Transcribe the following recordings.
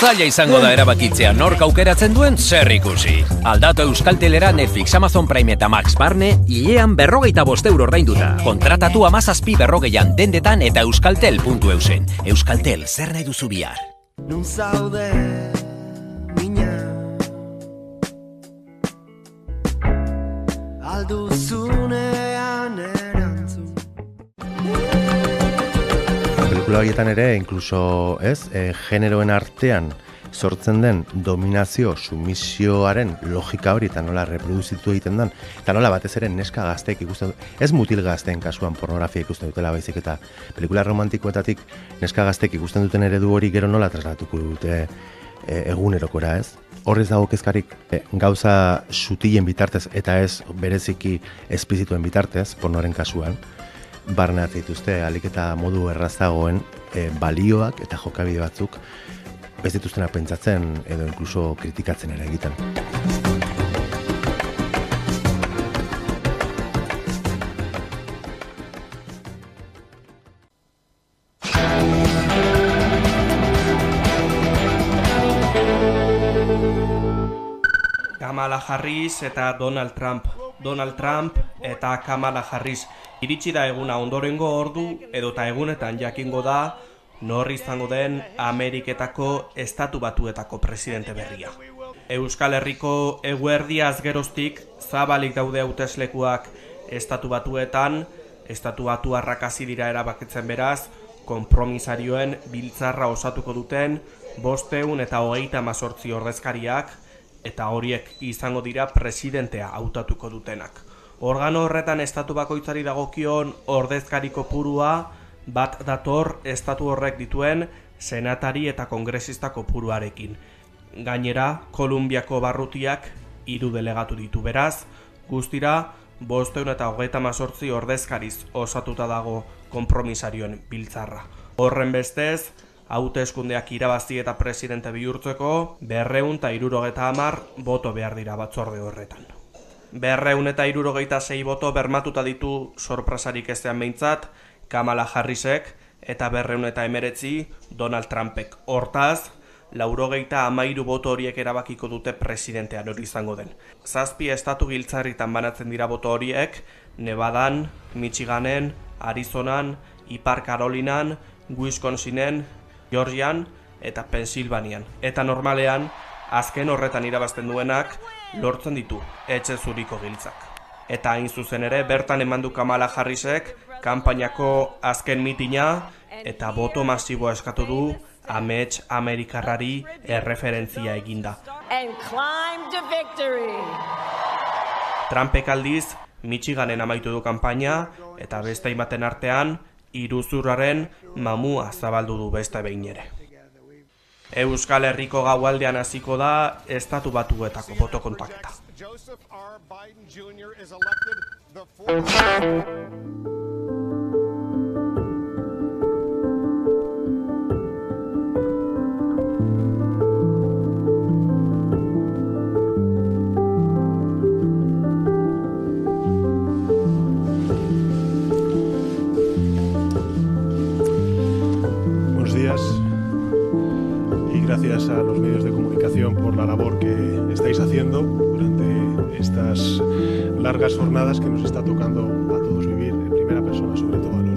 Zaila izango da erabakitzea nork aukeratzen duen zer ikusi. Aldatu Euskaltelera Netflix, Amazon Prime eta Max Barne, hilean 45 euro ordainduta. Kontratatu 17 berrogeian dendetan eta euskaltel.eusen. Euskaltel, zer nahi duzu bihar? Nun zaude, mina, alduzunean erantzun. Pelikula horietan ere, inkluso, generoen artean sortzen den dominazio, sumisioaren logika hori eta nola reproduzitu egiten den, eta nola batez ere neska gazteek ikusten dut, ez mutil gazteen kasuan pornografia ikusten dutela baizik eta pelikula romantikoetatik neska gazteek ikusten duten eredu hori gero nola trasladatuko dute egunerokora, ez? Horrez dago kezkarik gauza sutilen bitartez eta ez bereziki esplizituen bitartez, pornoaren kasuan, barne dituzte alik eta modu errazagoen balioak eta jokabide batzuk ez dituztenak pentsatzen edo inkluso kritikatzen ere egiten. Kamala Harris eta Donald Trump. Donald Trump eta Kamala Harris. Iritsi da eguna ondorengo ordu edota egunetan jakingo da nor izango den Ameriketako Estatu Batuetako presidente berria. Euskal Herriko eguerdiaz geroztik zabalik daude hauteslekuak Estatu Batuetan, Estatu Batuarrak hasi dira erabakitzen beraz, konpromisarioen biltzarra osatuko duten 528 ordezkariak eta horiek izango dira presidentea hautatuko dutenak. Organo horretan estatu bakoitzari dagokion ordezkari kopurua bat dator estatu horrek dituen senatari eta kongresista kopuruarekin. Gainera, Kolumbiako barrutiak 3 delegatu ditu beraz, guztira 528 ordezkariz osatuta dago konpromisarioen biltzarra. Horren bestez, hauteskundeak irabazi eta presidente bihurtzeko 270 boto behar dira batzorde horretan. 276 boto bermatuta ditu sorpresarik ezean behintzat Kamala Harrisek eta 219 Donald Trumpek. Hortaz, 93 boto horiek erabakiko dute presidentean hori izango den. 7 estatu giltzarritan banatzen dira boto horiek, Nevadan, Michiganen, Arizonan, Ipar Karolinan, Wisconsinen, Georgian eta Pensilvanian. Eta normalean, azken horretan irabazten duenak lortzen ditu etxe zuriko giltzak. Eta hain zuzen ere, bertan eman du Kamala Harrisek kanpainako azken mitina eta boto masiboa eskatu du amets amerikarrari erreferentzia eginda. Trumpek aldiz, Michiganen amaitu du kanpaina eta beste hainbaten artean iruzurraren mamua zabaldu du beste behin ere. Euskal Herriko gaualdean hasiko da Estatu Batuetako boto kontaketa. Buenos días. Gracias a los medios de comunicación por la labor que estáis haciendo durante estas largas jornadas que nos está tocando a todos vivir en primera persona, sobre todo a los...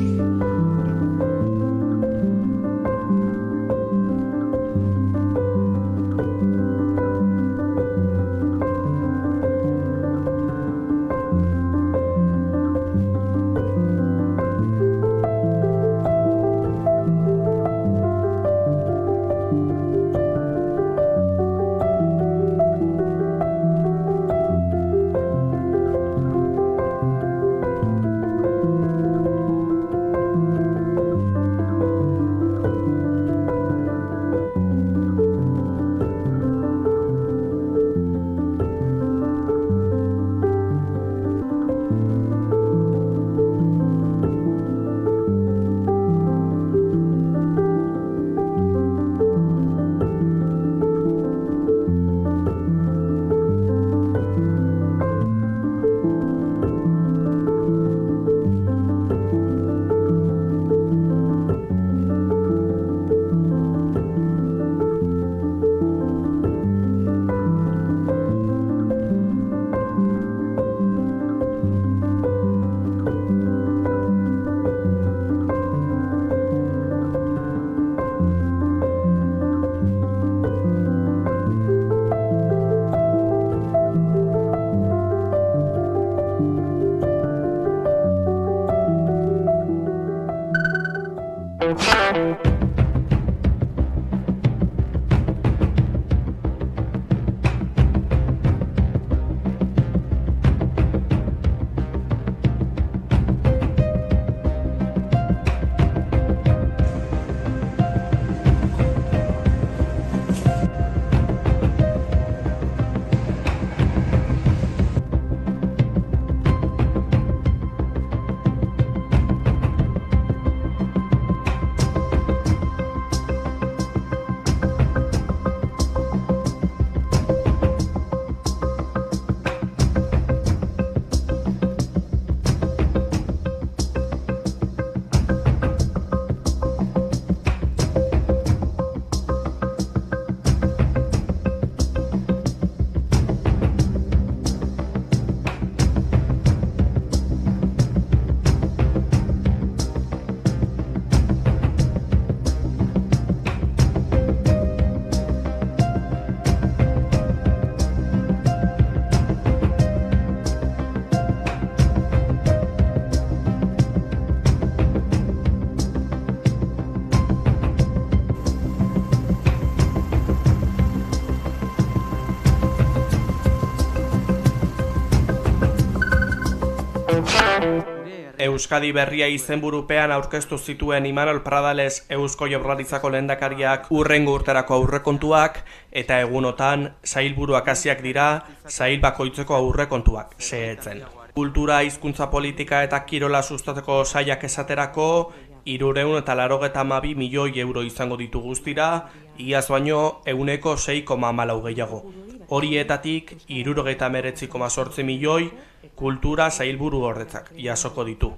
Euskadi Berria izenburupean aurkeztu zituen Imanol Pradales Eusko Jaurlaritzako lehendakariak hurrengo urterako aurrekontuak eta egunotan sailburuak hasiak dira sail bakoitzeko aurrekontuak xehetzen. Kultura, hizkuntza politika eta kirola sustatzeko sailak esaterako 382 milioi euro izango ditu guztira, iaz baino 6,4 gehiago. Horietatik 79,8 milioi kultura sailburu horretzak jasoko ditu.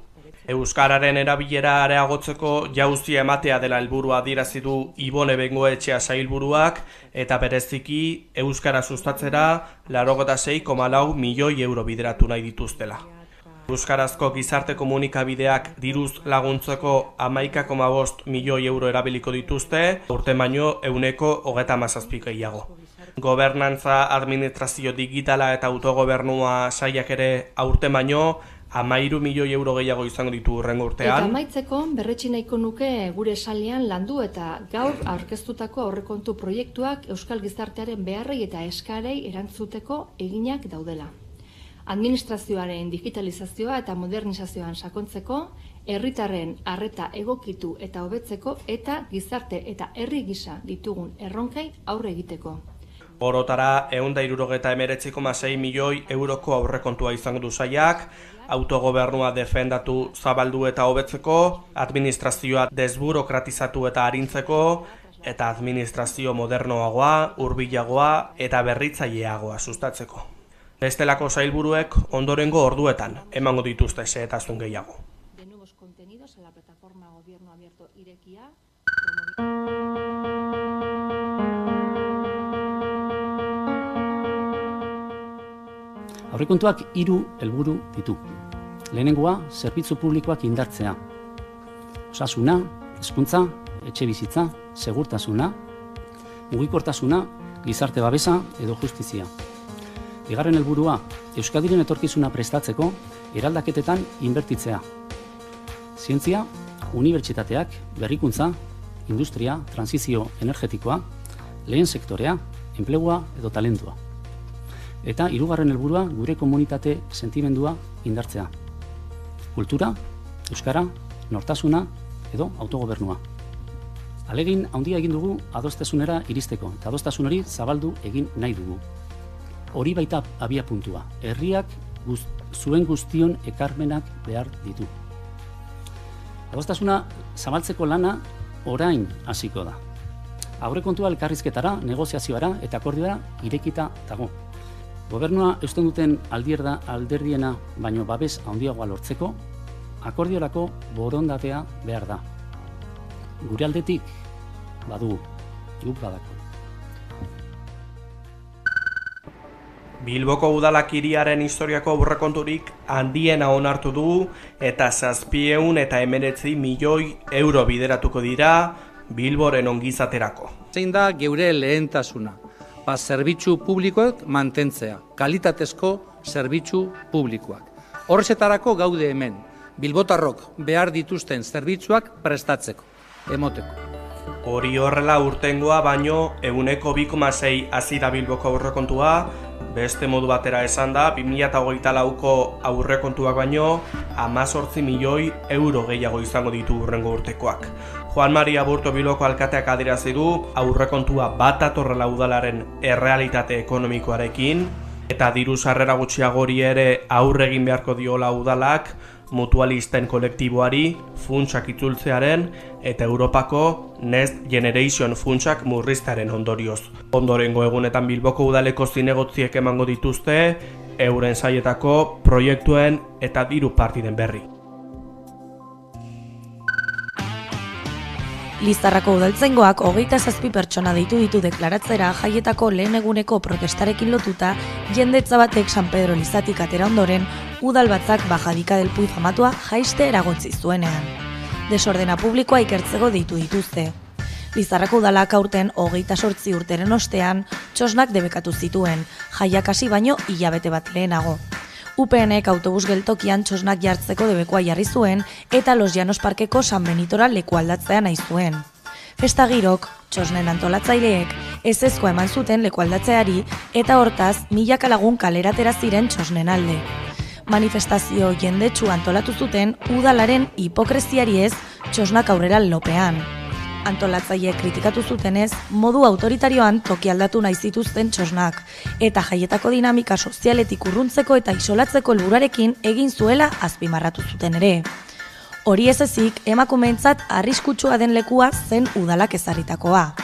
Euskararen erabilera areagotzeko jauzia ematea dela helburua adierazi du Ibone Bengoetxea sailburuak eta bereziki euskara sustatzera 86,4 milioi euro bideratu nahi dituztela. Euskarazko gizarte komunikabideak diruz laguntzeko 11,5 milioi euro erabiliko dituzte, urten baino 37 gehiago. Gobernantza, administrazio digitala eta autogobernua sailak ere aurten baino 13 milioi euro gehiago izango ditu hurrengo urtean. Eta amaitzeko berretsi nahiko nuke gure salean landu eta gaur aurkeztutako aurrekontu proiektuak euskal gizartearen beharrei eta eskarei erantzuteko eginak daudela. Administrazioaren digitalizazioa eta modernizazioan sakontzeko, herritarren arreta egokitu eta hobetzeko eta gizarte eta herri gisa ditugun erronkei aurre egiteko. Orotara 169,6 milioi euroko aurrekontua izango du sailak, autogobernua defendatu, zabaldu eta hobetzeko, administrazioa desburokratizatu eta arintzeko, eta administrazio modernoagoa, hurbilagoa eta berritzaileagoa sustatzeko. Bestelako sailburuek ondorengo orduetan emango dituzte xehetasun gehiago. De nuevos contenidos en la plataforma Gobierno Abierto Irekia. Aurrekontuak 3 helburu ditu. Lehenengoa, zerbitzu publikoak indartzea. Osasuna, hezkuntza, etxebizitza, segurtasuna, mugikortasuna, gizarte babesa edo justizia. Bigarren helburua, Euskadiren etorkizuna prestatzeko eraldaketetan inbertitzea. Zientzia, unibertsitateak, berrikuntza, industria, transizio energetikoa, lehen sektorea, enplegua edo talentua. Eta hirugarren helburua, gure komunitate sentimendua indartzea. Kultura, euskara, nortasuna edo autogobernua. Alegin handia egin dugu adostasunera iristeko, eta adostasun hori zabaldu egin nahi dugu. Hori baita abia puntua. Herriak zuen guztion ekarmenak behar ditu. Adostasuna zabaltzeko lana orain hasiko da. Aurrekontua elkarrizketara, negoziazioara eta akordiora irekita dago. Gobernua eusten duten alderdiena baino babes handiagoa lortzeko, akordiorako borondatea behar da. Gure aldetik badugu, guk badako. Bilboko udalak hiriaren historiako aurrekonturik handiena onartu du eta 719 milioi euro bideratuko dira Bilboren ongizaterako. Zein da geure lehentasuna? Zerbitzu publikoak mantentzea, kalitatezko zerbitzu publikoak. Horrezetarako gaude hemen, bilbotarrok behar dituzten zerbitzuak prestatzeko, emoteko. Hori horrela urtengoa baino 2,6 hazi da Bilboko aurrekontua, beste modu batera esan da 2024ko aurrekontuak baino 18 milioi euro gehiago izango ditu hurrengo urtekoak. Juan Maria Burto Bilboko alkateak adierazi du aurrekontua bat datorrela udalaren errealitate ekonomikoarekin eta diru sarrera gutxiagori ere aurre egin beharko diola udalak mutualisten kolektiboari funtsak itzultzearen eta Europako Next Generation funtsak murriztearen ondorioz. Ondorengo egunetan Bilboko udaleko zinegotziek emango dituzte euren sailetako proiektuen eta diru partiden berri. Lizarrako udaltzaingoak 27 pertsona deitu ditu deklaratzera jaietako lehen eguneko protestarekin lotuta jendetza batek San Pedro Elizatik atera ondoren udal batzak Bajadika del Puy famatua jaiste eragotzi zuenean. Desordena publikoa ikertzeko deitu dituzte. Lizarrako udalak aurten 28 urteren ostean txosnak debekatu zituen, jaiak hasi baino hilabete bat lehenago. UPNek autobus geltokian txosnak jartzeko debekoa jarri zuen eta Los Llanos Parkeko San Benitora leku aldatzea nahi zuen. Festa girok, txosnen antolatzaileek, ezezkoa eman zuten leku aldatzeari eta hortaz milaka lagun kaleratera ziren txosnen alde. Manifestazio jendetsu antolatu zuten udalaren hipokreziari ez txosnak aurrera lopean. Antolatzaile kritikatu zutenez, modu autoritarioan toki aldatu nahi zituzten txosnak, eta jaietako dinamika sozialetik urruntzeko eta isolatzeko helburuarekin egin zuela azpimarratu zuten ere. Hori ez ezik, emakumeentzat arriskutsua den lekua zen udalak ezarritakoa.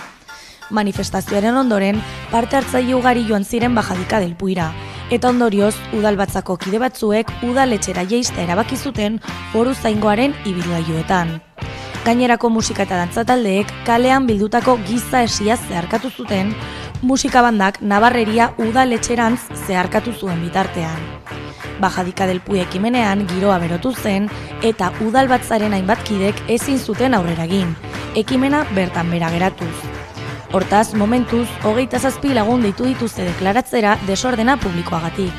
Manifestazioaren ondoren, parte hartzaile ugari joan ziren Bajadika del Puira, eta ondorioz, udalbatzako kide batzuek udaletxera jeista erabaki zuten foru zaingoaren ibilgailuetan. Gainerako musika eta dantza taldeek kalean bildutako giza esia zeharkatu zuten, musika bandak Nabarreria udaletxerantz zeharkatu zuen bitartean. Bajadika del Puy ekimenean giroa berotu zen eta udalbatzaren hainbat kidek ezin zuten aurrera egin, ekimena bertan bera geratuz. Hortaz, momentuz, 27 lagun deitu dituzte deklaratzera desordena publikoagatik.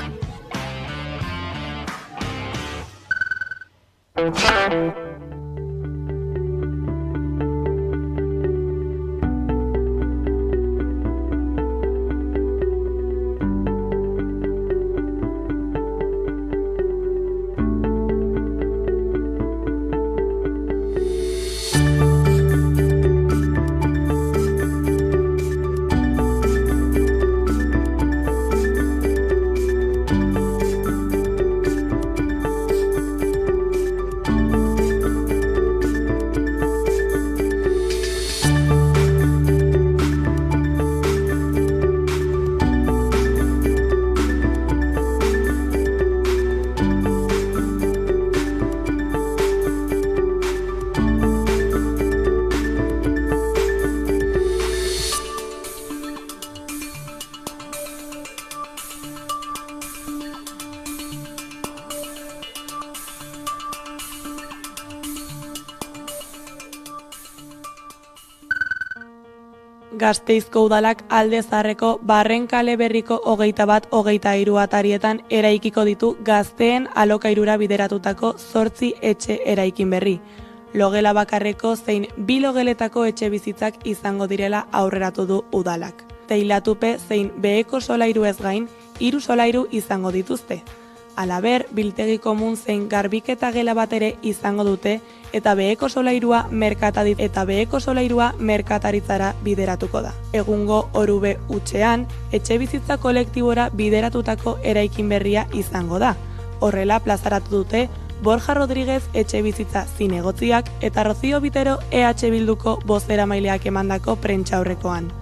Gasteizko udalak Alde Zaharreko Barren kale berriko 21-23 atarietan eraikiko ditu gazteen alokairura bideratutako 8 etxe eraikin berri. Logela bakarreko zein 2 logeletako etxe bizitzak izango direla aurreratu du udalak. Teilatupe zein beheko solairu ez gain, 3 solairu izango dituzte. Halaber, biltegi komun zein garbiketa gela bat ere izango dute eta beheko solairua merkataritzara bideratuko da. Egungo Orube hutsean, etxe bizitza kolektibora bideratutako eraikin berria izango da. Horrela plazaratu dute Borja Rodríguez etxe bizitza zinegotziak eta Rocío Bitero EH Bilduko bozeramaileak emandako prentsaurrekoan.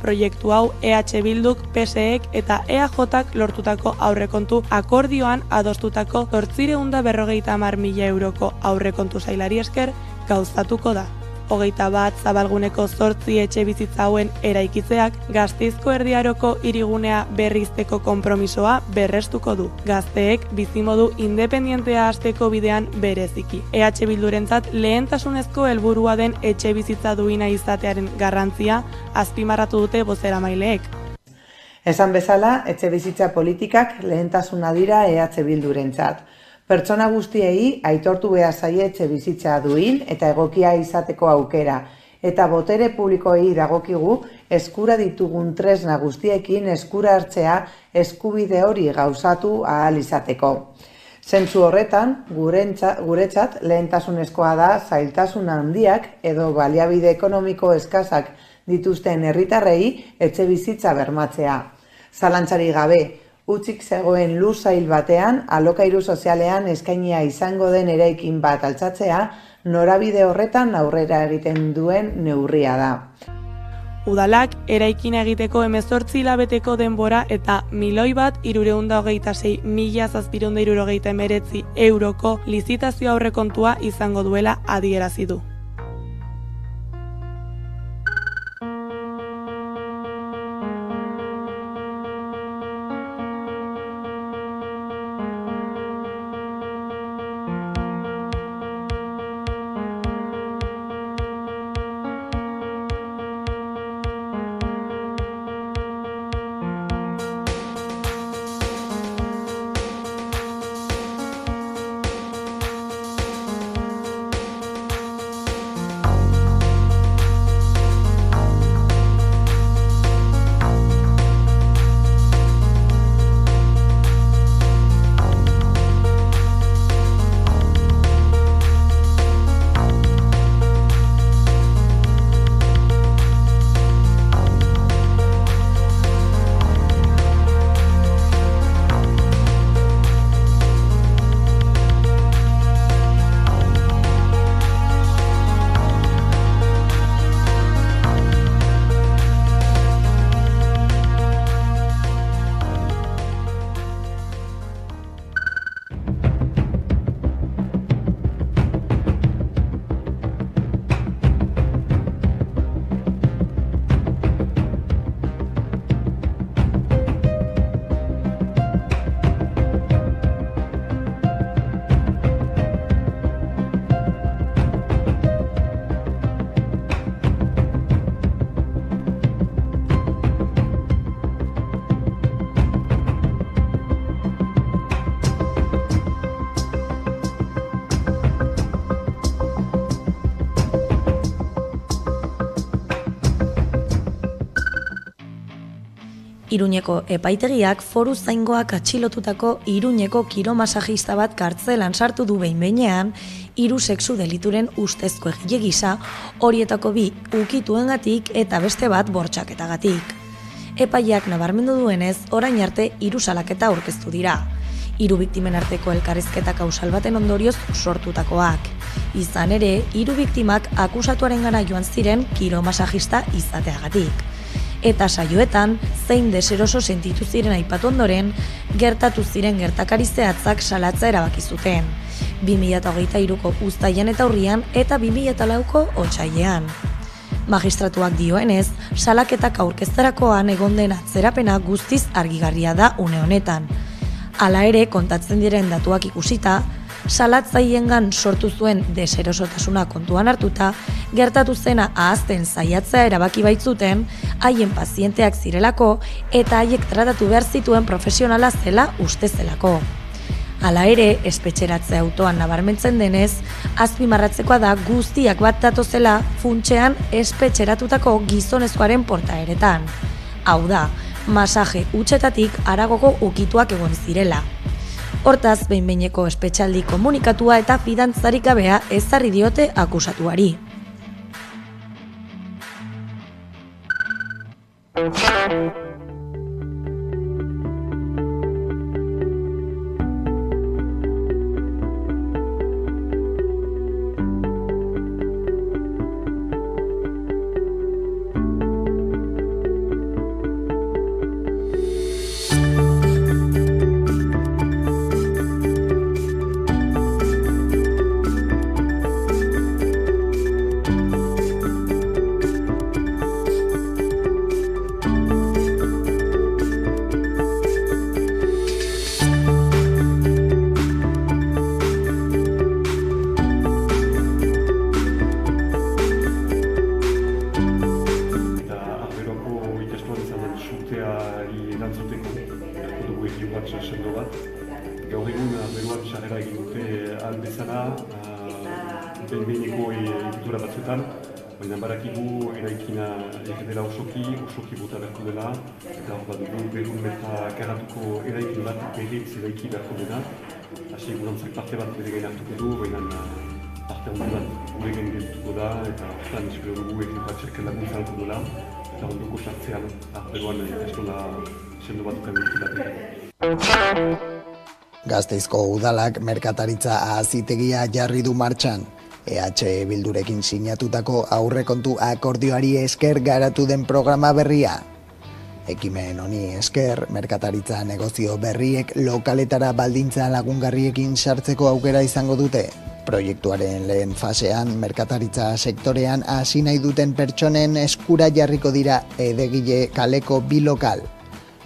Proiektu hau EH Bilduk, PSEek eta EAJak lortutako aurrekontu akordioan adostutako 850.000 euroko aurrekontu sailari esker gauzatuko da. 21 zabalguneko 8 etxe bizitza hauen eraikitzeak Gasteizko Erdiaroko hirigunea berrizteko konpromisoa berrestuko du. Gazteek bizimodu independentea hasteko bidean bereziki. EH Bildurentzat lehentasunezko helburua den etxe bizitza duina izatearen garrantzia azpimarratu dute bozeramaileek. Esan bezala, etxe bizitza politikak lehentasuna dira EH Bildurentzat. Pertsona guztiei aitortu behar zaie etxe bizitza duin eta egokia izateko aukera, eta botere publikoei dagokigu eskura ditugun tresna guztiekin eskura hartzea eskubide hori gauzatu ahal izateko. Zentzu horretan, guretzat lehentasunezkoa da zailtasun handiak edo baliabide ekonomiko eskasak dituzten herritarrei etxe bizitza bermatzea. Zalantzari gabe, utzik zegoen luzail batean, alokairu sozialean eskainia izango den eraikin bat altxatzea, norabide horretan aurrera egiten duen neurria da. Udalak eraikina egiteko 18 hilabeteko denbora eta 1.126.769 euroko lizitazio aurrekontua izango duela adierazi du. Iruñeko epaitegiak foru zaingoak atxilotutako Iruñeko kiromasajista bat kartzelan sartu du behin-behinean, 3 sexu delituren ustezko egile gisa, horietako 2 ukituengatik eta beste bat bortxaketagatik. Epaileak nabarmendu duenez, orain arte 3 salaketa aurkeztu dira. 3 biktimen arteko elkarrizketa kausal baten ondorioz sortutakoak. Izan ere, 3 biktimak akusatuarengana joan ziren kiromasajista izateagatik. Eta saioetan, zein deseroso sentitu ziren aipatu ondoren, gertatu ziren gertakari zehatzak salatzea erabaki zuten. 2023ko uztailean eta urrian eta 2004ko otsailean. Magistratuak dioenez, salaketak aurkezterakoan egon den atzerapena guztiz argigarria da une honetan. Hala ere, kontatzen diren datuak ikusita, salatzaiengan sortu zuen deserosotasuna kontuan hartuta, gertatu zena ahazten saiatzea erabaki baitzuten, haien pazienteak zirelako eta haiek tratatu behar zituen profesionala zela uste zelako. Hala ere, espetxeratze autoan nabarmentzen denez, azpimarratzekoa da guztiak bat datozela funtsean espetxeratutako gizonezkoaren portaeretan. Hau da, masaje hutsetatik haragoko ukituak egon zirela. Hortaz, behin-behineko espetxaldi komunikatua eta fidantzarik gabea ezarri diote akusatuari. Baina barakigu eraikina dela osoki bota beharko dela, eta hor bat dugu berun eta karatuko eraikin bat berriz eraiki beharko dela. Hasi gurantzak parte bat bere gain hartuko du, baina parte handi bat gure gain geltuko da, eta hortan espero dugu ekin bat txerken laguntza hartu dela, eta ondoko sartzean, beruan estola sendo bat dukan dut. Gasteizko udalak merkataritza ahazitegia jarri du martxan. EH Bildurekin sinatutako aurrekontu akordioari esker garatu den programa berria. Ekimen honi esker, merkataritza negozio berriek lokaletara baldintza lagungarriekin sartzeko aukera izango dute. Proiektuaren lehen fasean, merkataritza sektorean hasi nahi duten pertsonen eskura jarriko dira edegile kaleko 2 lokal.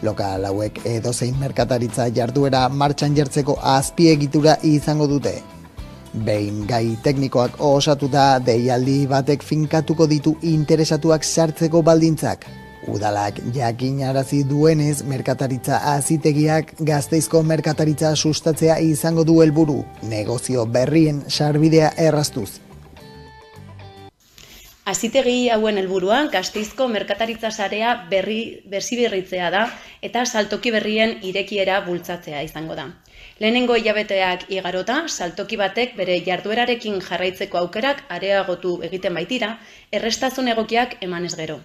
Lokal hauek edozein merkataritza jarduera martxan jartzeko azpiegitura izango dute. Behin gai teknikoak osatuta deialdi batek finkatuko ditu interesatuak sartzeko baldintzak. Udalak jakinarazi duenez, merkataritza hazitegiak Gasteizko merkataritza sustatzea izango du helburu, negozio berrien sarbidea erraztuz. Hazitegi hauen helburua Gasteizko merkataritza sarea berritzea da eta saltoki berrien irekiera bultzatzea izango da. Lehenengo hilabeteak igarota, saltoki batek bere jarduerarekin jarraitzeko aukerak areagotu egiten baitira, errestasun egokiak emanez gero.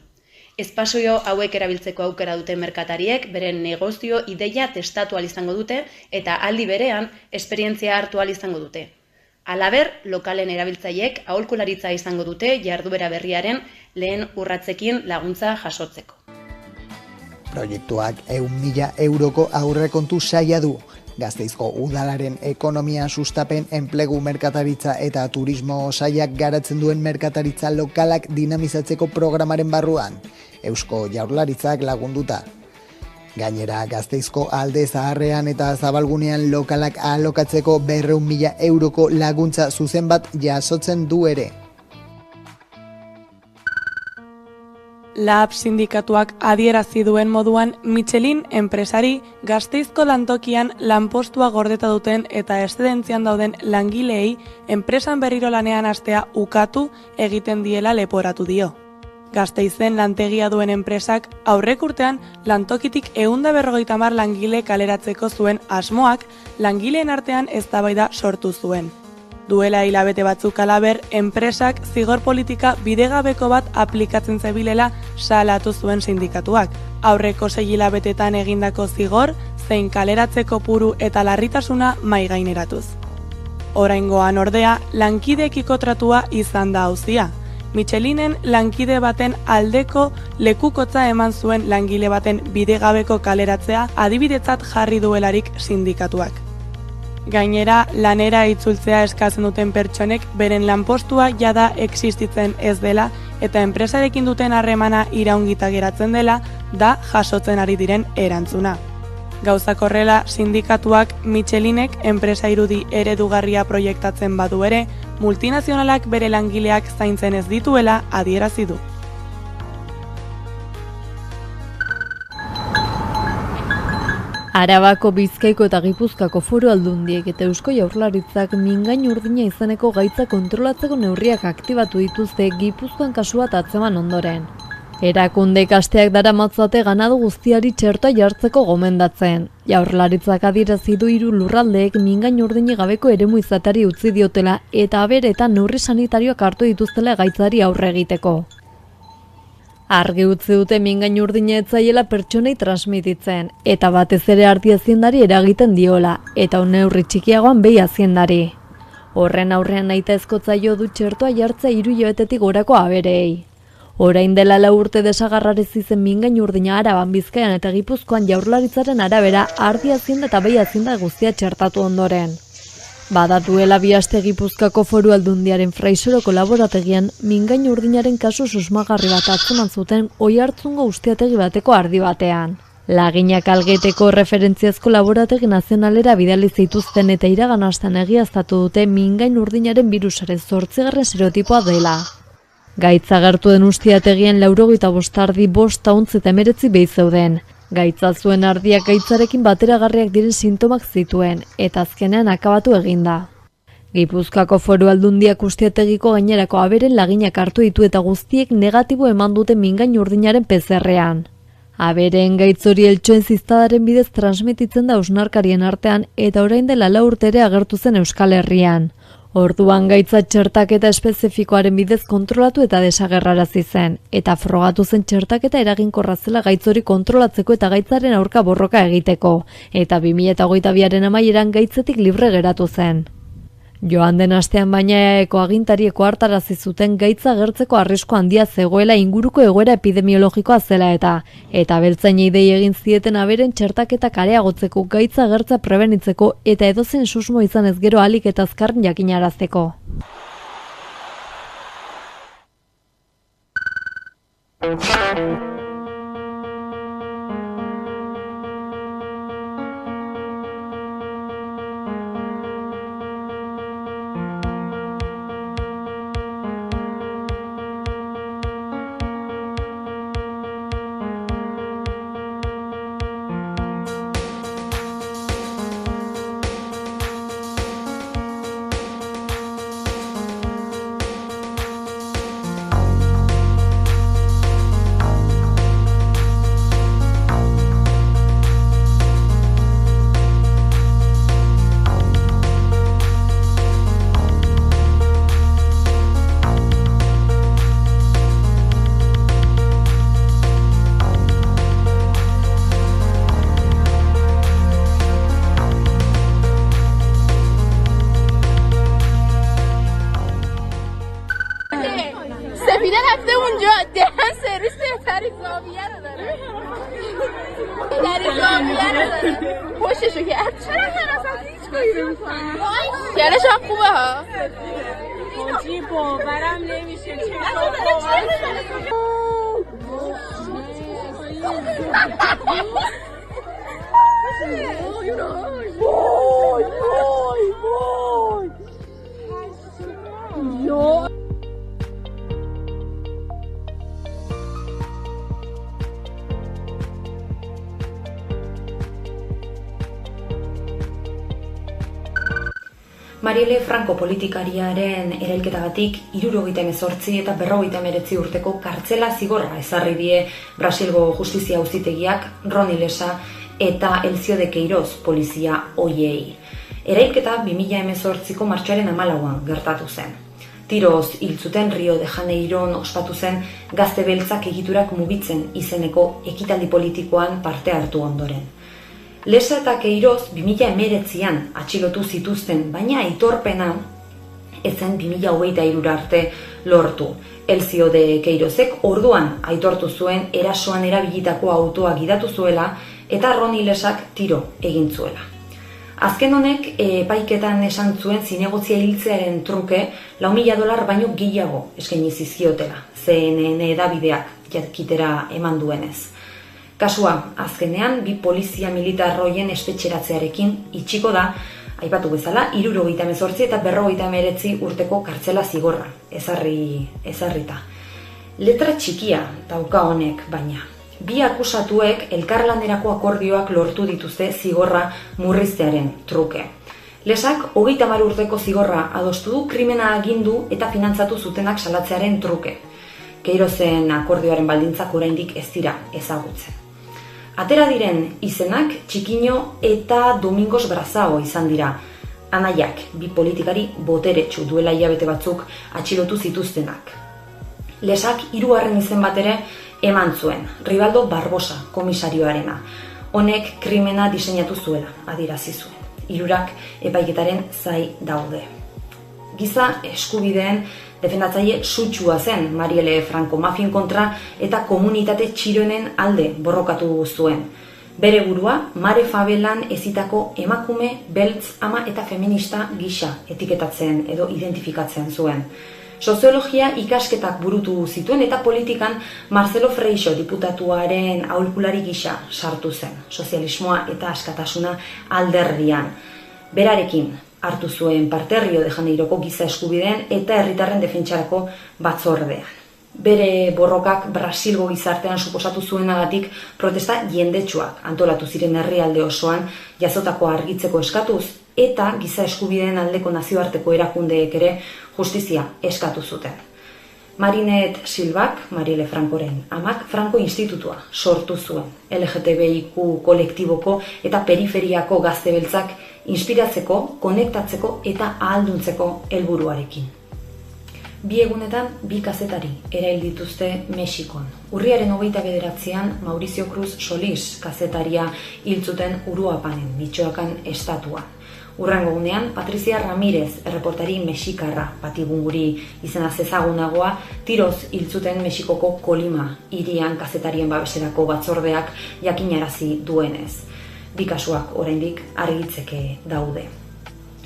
Espazio hauek erabiltzeko aukera dute merkatariek beren negozio ideia testatu ahal izango dute eta aldi berean esperientzia hartu ahal izango dute. Halaber, lokalen erabiltzaileek aholkularitza izango dute jarduera berriaren lehen urratzekin laguntza jasotzeko. Proiektuak 100.000 euroko aurrekontu saia du. Gasteizko udalaren ekonomia sustapen, enplegu merkataritza eta turismo sailak garatzen duen merkataritza lokalak dinamizatzeko programaren barruan, Eusko Jaurlaritzak lagunduta. Gainera, Gasteizko alde zaharrean eta zabalgunean lokalak alokatzeko 200.000 euroko laguntza zuzen bat jasotzen du ere. LAB sindikatuak adierazi duen moduan, Michelin enpresari Gasteizko lantokian lanpostua gordeta duten eta eszedentzian dauden langileei enpresan berriro lanean hastea ukatu egiten diela leporatu dio. Gasteizen lantegia duen enpresak aurrek urtean lantokitik 150 langile kaleratzeko zuen asmoak langileen artean eztabaida sortu zuen. Duela hilabete batzuk alaber, enpresak zigor politika bidegabeko bat aplikatzen zebilela salatu zuen sindikatuak. Aurreko 6 hilabetetan egindako zigor, zein kaleratzeko puru eta larritasuna maigaineratuz. Oraingoan ordea, lankideekiko tratua izan da auzia. Michelinen lankide baten aldeko lekukotza eman zuen langile baten bidegabeko kaleratzea adibidetzat jarri duelarik sindikatuak. Gainera, lanera itzultzea eskatzen duten pertsonek beren lanpostua jada existitzen ez dela eta enpresarekin duten harremana iraungita geratzen dela da jasotzen ari diren erantzuna. Gauzak horrela, sindikatuak Michelinek enpresa irudi eredugarria proiektatzen badu ere, multinazionalak bere langileak zaintzen ez dituela adierazi du. Arabako, Bizkaiko eta Gipuzkoako foru aldundiek eta Eusko Jaurlaritzak mingain urdina izeneko gaitza kontrolatzeko neurriak aktibatu dituzte Gipuzkoan kasu bat atzeman ondoren. Erakundeek asteak daramatzate ganadu guztiari txertoa jartzeko gomendatzen. Jaurlaritzak adierazi du 3 lurraldeek mingain urdini gabeko eremu izatari utzi diotela eta abere eta neurri sanitarioak hartu dituztela gaitzari aurre egiteko. Argi utzi dute mingain urdina ez zaiela pertsonei transmititzen, eta batez ere ardi aziendari eragiten diola, eta neurri txikiagoan behi aziendari. Horren aurrean nahitaezkotzaio du txertoa jartzea 3 hilabetetik gorako aberei. Orain dela 4 urte desagarrarezi zen mingain urdina Araban, Bizkaian eta Gipuzkoan Jaurlaritzaren arabera ardi azienda eta behi azienda guztia txertatu ondoren. Badatuela 2 aste Gipuzkoako foru aldundiaren Fraisoroko laborategian mingain urdinaren kasu susmagarri bat atzeman zuten Oiartzungo ustiategi bateko ardi batean. Laginak algeteko referentziazko laborategi nazionalera bidali zituzten eta iragan astean egiaztatu dute mingain urdinaren birusaren 8. serotipoa dela. Gaitza agertu den ustiategian 85 ardi, 5 auntz eta 19 behi zeuden. Gaitza zuen ardiak gaitzarekin bateragarriak diren sintomak zituen, eta azkenean akabatu eginda. Gipuzkoako foru aldundiak ustiategiko gainerako aberen laginak hartu ditu eta guztiek negatibo eman dute mingain urdinaren PCR-ean. Abereen gaitz hori eltxoen ziztadaren bidez transmititzen da hausnarkarien artean eta orain dela 4 urte ere agertu zen Euskal Herrian. Orduan gaitza txertaketa espezifikoaren bidez kontrolatu eta desagerrarazi zen, eta frogatu zen txertaketa eraginkorra zela gaitz hori kontrolatzeko eta gaitzaren aurka borroka egiteko, eta 2022aren amaieran gaitzetik libre geratu zen. Joan den astean baina EAeko agintarieko hartarazi zuten gaitza agertzeko arrisku handia zegoela inguruko egoera epidemiologikoa zela eta beltzainei dei egin zieten aberen txertaketak areagotzeko gaitza agertza prebenitzeko eta edozein susmo izan ez gero ahalik eta azkarren jakinarazteko. پشتشو کرد چرا حراست هیچ کاری گرش هم خوبه ها حاجی باورم نمیشه Marielle Franco politikariaren erailketagatik 78 eta 49 urteko kartzela zigorra ezarri die Brasilgo justizia auzitegiak Roni Lesa eta Elzio de Queiroz polizia ohiei. Erailketa 2018ko martxoaren 14an gertatu zen. Tiroz hil zuten Rio de Janeiron ospatu zen Gazte Beltzak egiturak mugitzen izeneko ekitaldi politikoan parte hartu ondoren. Lesa eta Queiroz 2019an atxilotu zituzten, baina aitorpena ezen 2023 arte lortu. Elzio de Queirozek orduan aitortu zuen erasoan erabilitako autoa gidatu zuela eta Roni Lesak tiro egin zuela. Azken honek epaiketan esan zuen zinegotzia hiltzearen truke $4.000 baino gehiago eskaini zizkiotela, CNN edabideak jakitera eman duenez. Kasua, azkenean, 2 polizia militar hoien espetxeratzearekin itxiko da, aipatu bezala, 78 eta 59 urteko kartzela zigorra, ezarrita. Letra txikia dauka honek baina. 2 akusatuek elkarlanerako akordioak lortu dituzte zigorra murriztearen truke. Lesak 30 urteko zigorra adostu du krimena agindu eta finantzatu zutenak salatzearen truke. Queirozen akordioaren baldintzak oraindik ez dira ezagutzen. Atera diren izenak Txikiño eta Domingos Brazao izan dira. Anaiak, 2 politikari boteretsu duela hilabete batzuk atxilotu zituztenak. Lesak 3. izen bat ere eman zuen, Ribaldo Barbosa komisarioarena. Honek krimena diseinatu zuela, adierazi zuen. 3 epaiketaren zai daude. Giza eskubideen defendatzaile sutsua zen Marielle Franco mafien kontra eta komunitate txiroenen alde borrokatu zuen. Bere burua, Mare Favelan ezitako emakume, beltz, ama eta feminista gisa etiketatzen edo identifikatzen zuen. Soziologia ikasketak burutu zituen eta politikan Marcelo Freixo diputatuaren aholkulari gisa sartu zen, sozialismoa eta askatasuna alderdian. Berarekin hartu zuen parte Rio de Janeiroko giza eskubideen eta herritarren defentsarako batzordean. Bere borrokak Brasilgo gizartean suposatu zuenagatik protesta jendetsuak antolatu ziren herrialde osoan jazotako argitzeko eskatuz eta giza eskubideen aldeko nazioarteko erakundeek ere justizia eskatu zuten. Marinet Silvak, Marielle Francoren amak, Franco Institutua sortu zuen, LGTBIQ kolektiboko eta periferiako gazte beltzak inspiratzeko, konektatzeko eta ahalduntzeko helburuarekin. 2 egunetan 2 kazetari erail dituzte Mexikon. Urriaren 29an Mauricio Cruz Solis kazetaria hil zuten Uruapanen, Michoacan estatuan. Hurrengo egunean, Patricia Ramirez, erreportari mexikarra, Patibunguri izenaz ezagunagoa, tiroz hil zuten Mexikoko Kolima hirian kazetarien babeserako batzordeak jakinarazi duenez. 2 kasuak oraindik argitzeke daude.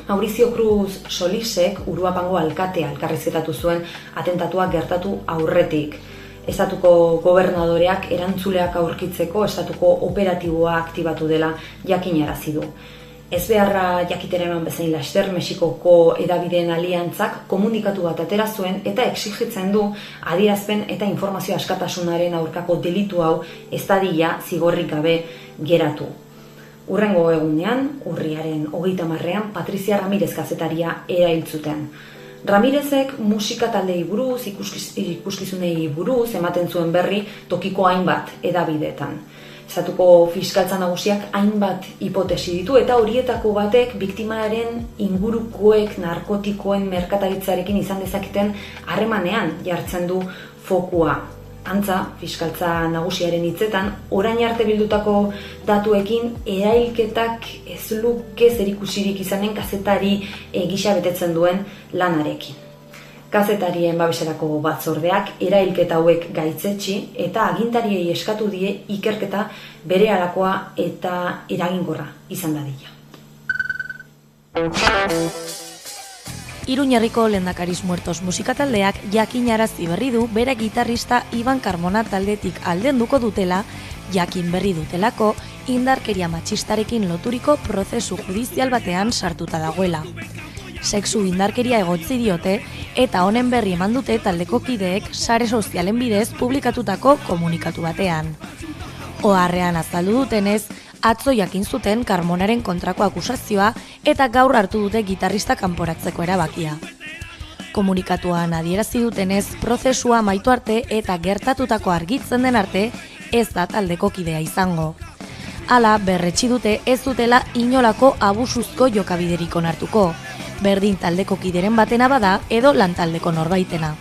Mauricio Cruz Solisek Uruapango alkatea elkarrizketatu zuen atentatua gertatu aurretik. Estatuko gobernadoreak erantzuleak aurkitzeko estatuko operatiboa aktibatu dela jakinarazi du. Ez beharra jakitera eman bezain laster Mexikoko edabideen aliantzak komunikatu bat atera zuen eta exigitzen du adierazpen eta informazio askatasunaren aurkako delitu hau ez dadila zigorrik gabe geratu. Hurrengo egunean, urriaren 30an, Patricia Ramirez kazetaria erail zuten. Ramirezek musika taldei buruz, ikuskizunei buruz ematen zuen berri tokiko hainbat edabideetan. Estatuko fiskaltza nagusiak hainbat hipotesi ditu eta horietako batek biktimaren ingurukoek narkotikoen merkataritzarekin izan dezaketen harremanean jartzen du fokua. Antza, fiskaltza nagusiaren hitzetan, orain arte bildutako datuekin erailketak ez luke zerikusirik izanen kazetari gisa betetzen duen lanarekin. Kazetarien babeserako batzordeak erailketa hauek gaitzetsi eta agintariei eskatu die ikerketa berehalakoa eta eraginkorra izan dadila. Iruñerriko Lehendakariz Muertos musikataldeak jakinarazi berri du bere gitarrista Iban Carmona taldetik aldenduko dutela, jakin berri dutelako indarkeria matxistarekin loturiko prozesu judizial batean sartuta dagoela. Sexu indarkeria egotzi diote eta honen berri eman dute taldeko kideek sare sozialen bidez publikatutako komunikatu batean. Oharrean azaldu dutenez, atzo jakin zuten Carmonaren kontrako akusazioa eta gaur hartu dute gitarrista kanporatzeko erabakia. Komunikatuan adierazi dutenez, prozesua amaitu arte eta gertatutako argitzen den arte ez da taldeko kidea izango. Hala, berretsi dute ez dutela inolako abusuzko jokabiderik onartuko, berdin taldeko kideren batena bada edo lantaldeko norbaitena.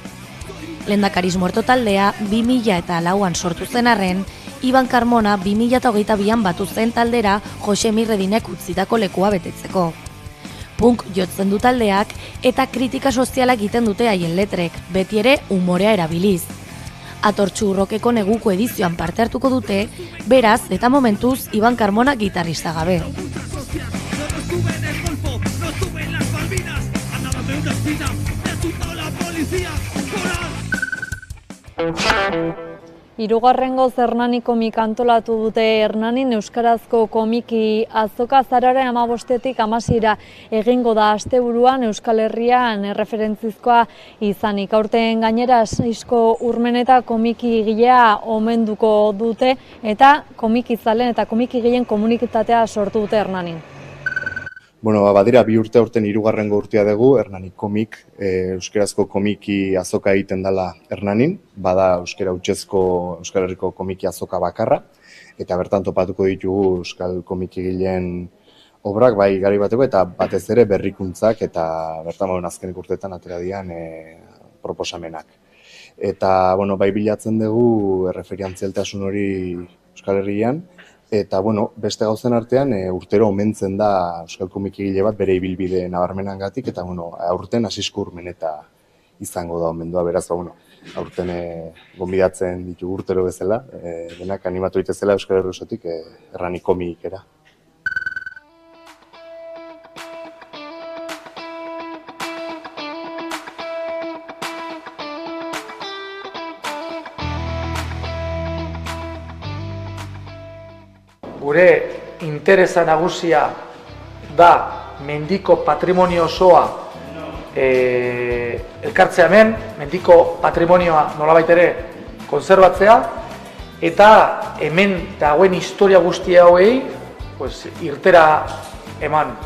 Lehendakariz Muerto taldea 2004an sortu zen arren, Iban Carmona 2022an batu zen taldera Jose Mirredinek utzitako lekua betetzeko. Punk jotzen du taldeak eta kritika sozialak egiten dute haien letrek, beti ere umorea erabiliz. Atortxu Rockeko neguko edizioan parte hartuko dute, beraz eta momentuz Iban Carmona gitarrista gabe. Hirugarrengo Hernani komik antolatu dute. Hernanin euskarazko komiki azoka azararen 15-tik 16ra egingo da asteburuan Euskal Herrian erreferentzizkoa izanik. Aurten gainera 6ko urmeneta komikigilea omenduko dute eta komikizalen eta komikigileen komunitatea sortu dute Hernanin. Bueno, badira 2 urte aurten 3. urtea dugu, Hernani komik, euskarazko komiki azoka egiten dela Hernanin, bada euskara hutsezko Euskal Herriko komiki azoka bakarra, eta bertan topatuko ditugu euskal komikigileen obrak, bai gari bateko, eta batez ere berrikuntzak, eta bertan azkenik urteetan atera dian proposamenak. Eta, bai bilatzen dugu erreferientzialtasun hori Euskal Herrian, eta, beste gauzen artean urtero omentzen da euskal komikigile bat bere ibilbide nabarmenengatik eta, aurten 6ko urmeneta izango da omendua, beraz, aurten gonbidatzen ditu urtero bezala, denak animatu ditezela Euskal Herri osotik Hernani komikera. Gure interesa nagusia da mendiko patrimonio osoa elkartzea hemen, mendiko patrimonioa nolabait ere konserbatzea, eta hemen dagoen historia guztia hauei irtera eman.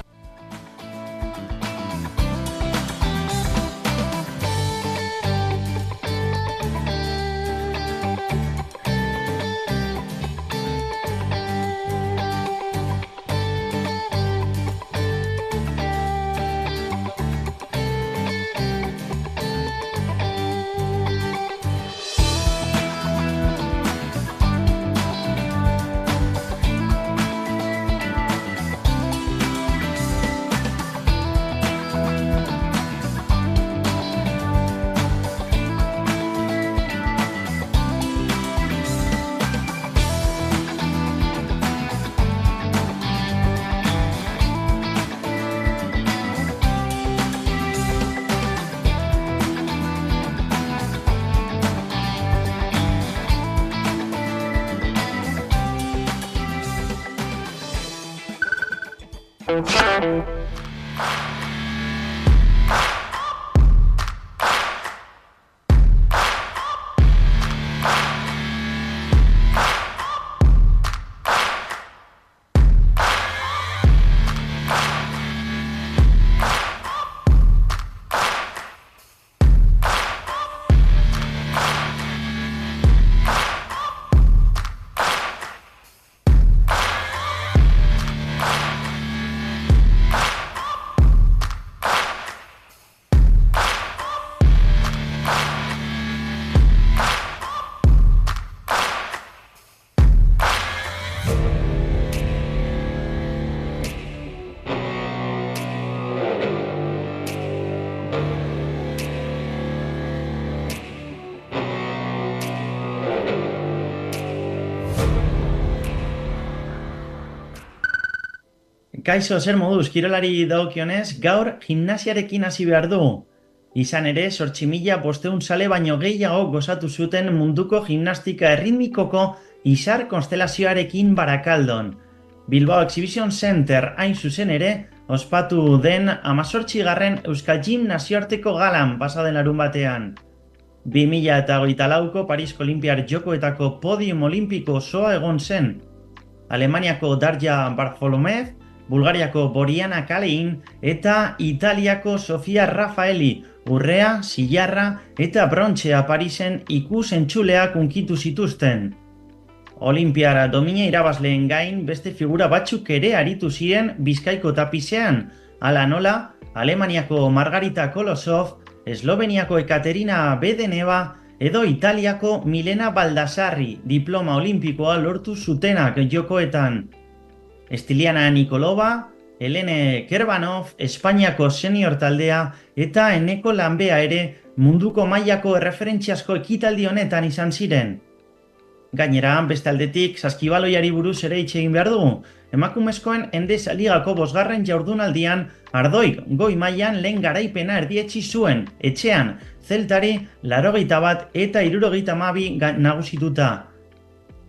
Kaixo, zer moduz, kirolari dagokionez, gaur gimnasiarekin hasi behar du. Izan ere, 8.500 zale baino gehiago gozatu zuten munduko gimnastika erritmikoko Isar konstelazioarekin Barakaldon. Bilbao Exhibition Center hain zuzen ere, ospatu den 18. Euskal Gym nazioarteko galan pasaden larun batean. 2024ko Parisko Olinpiar Jokoetako podium olimpiko osoa egon zen. Alemaniako Darja Bartholomev, Bulgariako Boriana Kalein eta Italiako Sofia Raffaeli urrea, zilarra eta brontxea Parisen ikus-entzuleak unkitu zituzten. Olimpiara domina irabazleen gain beste figura batzuk ere aritu ziren Bizkaiko tapizean, hala nola Alemaniako Margarita Kolosov, Esloveniako Ekaterina Bedeneva edo Italiako Milena Baldassarri diploma olimpikoa lortu zutenak jokoetan. Estiliana Nikolova, Helene Kerbanov, Espainiako senior taldea eta Eneko Lanbea ere munduko mailako erreferentziazko ekitaldi honetan izan ziren. Gainera, beste aldetik, saskibaloiari buruz ere hitz egin behar dugu. Emakumezkoen Endesa Ligako 5. jardunaldian Ardoik goi mailan lehen garaipena erdietsi zuen, etxean, Zeltari 81 eta 72 nagusituta.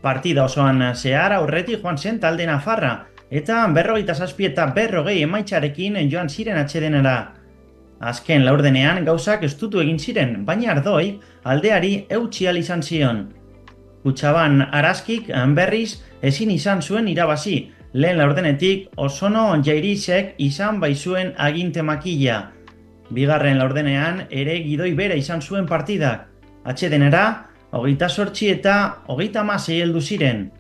Partida osoan zehar aurretik joan zen talde nafarra, eta 47 eta 40 emaitzarekin joan ziren atsedenera. Azken laurdenean gauzak estutu egin ziren, baina Ardoik aldeari eutsi ahal izan zion. Kutxaban Araskik berriz ezin izan zuen irabazi, lehen laurdenetik Osono Jairisek izan baizuen aginte makila. Bigarren laurdenean ere gidoi bera izan zuen partidak. Atsedenera, 28 eta 36 heldu ziren.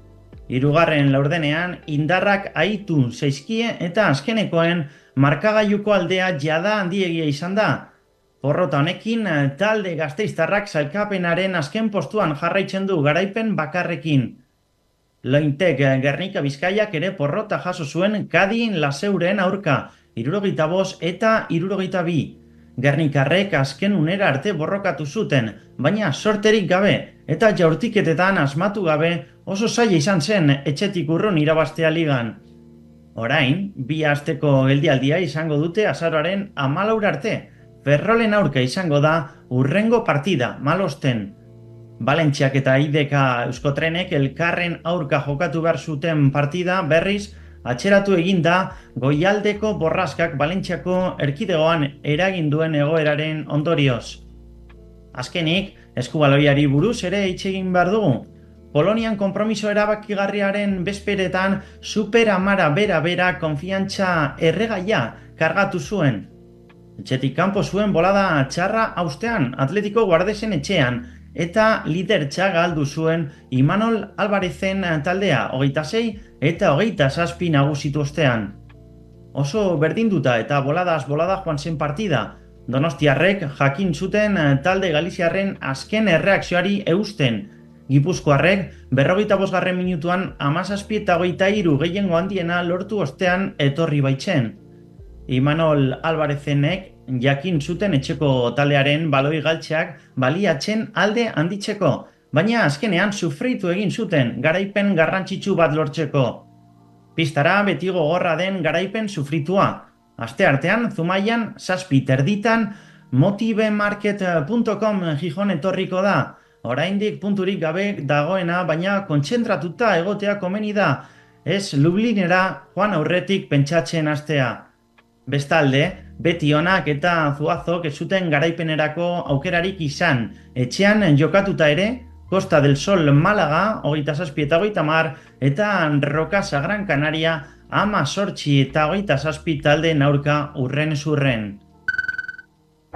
Hirugarren laurdenean indarrak aitu zaizkie eta azkenekoen markagailuko aldea jada handiegia izan da. Porrota honekin talde gasteiztarrak sailkapenaren azken postuan jarraitzen du garaipen bakarrekin. Lointek Gernika Bizkaiak ere porrota jaso zuen Kadin Laseuren aurka, 75 eta 72. Gernikarrek azken unera arte borrokatu zuten, baina sorterik gabe eta jaurtiketetan asmatu gabe oso zaila izan zen etxetik urrun irabaztea ligan. Orain, 2 asteko geldialdia izango dute azaroaren 14 arte. Ferrolen aurka izango da urrengo partida, Malosten. Valentziak eta IDK Euskotrenek elkarren aurka jokatu behar zuten partida berriz atxeratu eginda Goialdeko borraskak Valentziako erkidegoan eragin duen egoeraren ondorioz. Azkenik, eskubaloiari buruz ere hitz egin behar dugu. Polonian konpromiso erabakigarriaren bezperetan Super Amara bera konfiantza erregaia kargatu zuen. Etxetik kanpo zuen bolada txarra haustean Atletico Guardesen etxean eta lider txaga aldu zuen Imanol Alvarezen taldea 26 eta 27 nagusitu ostean. Oso berdinduta eta boladaz bolada joan zen partida. Donostiarrek jakin zuten talde Galiziarren azken erreakzioari eusten. Gipuzkoarrek 45. minutuan 17 eta 23 gehiengo handiena lortu ostean etorri baitzen. Imanol Alvarezenek jakin zuten etxeko taldearen baloi galtzeak baliatzen alde handitzeko, baina azkenean sufritu egin zuten garaipen garrantzitsu bat lortzeko. Pistara beti gogorra den garaipen sufritua. Asteartean Zumaian 7:30 motivemarket.com Gijon etorriko da. Oraindik punturik gabe dagoena, baina kontzentratuta egotea komeni da, ez Lublinera joan aurretik pentsatzen hastea. Bestalde, beti onak eta Zuazok ez zuten garaipenerako aukerarik izan. Etxean jokatuta ere, Costa del Sol Málaga, 27 eta 30, eta Rocasa Gran Canaria, 18 eta 27 talde aurka urren zurren.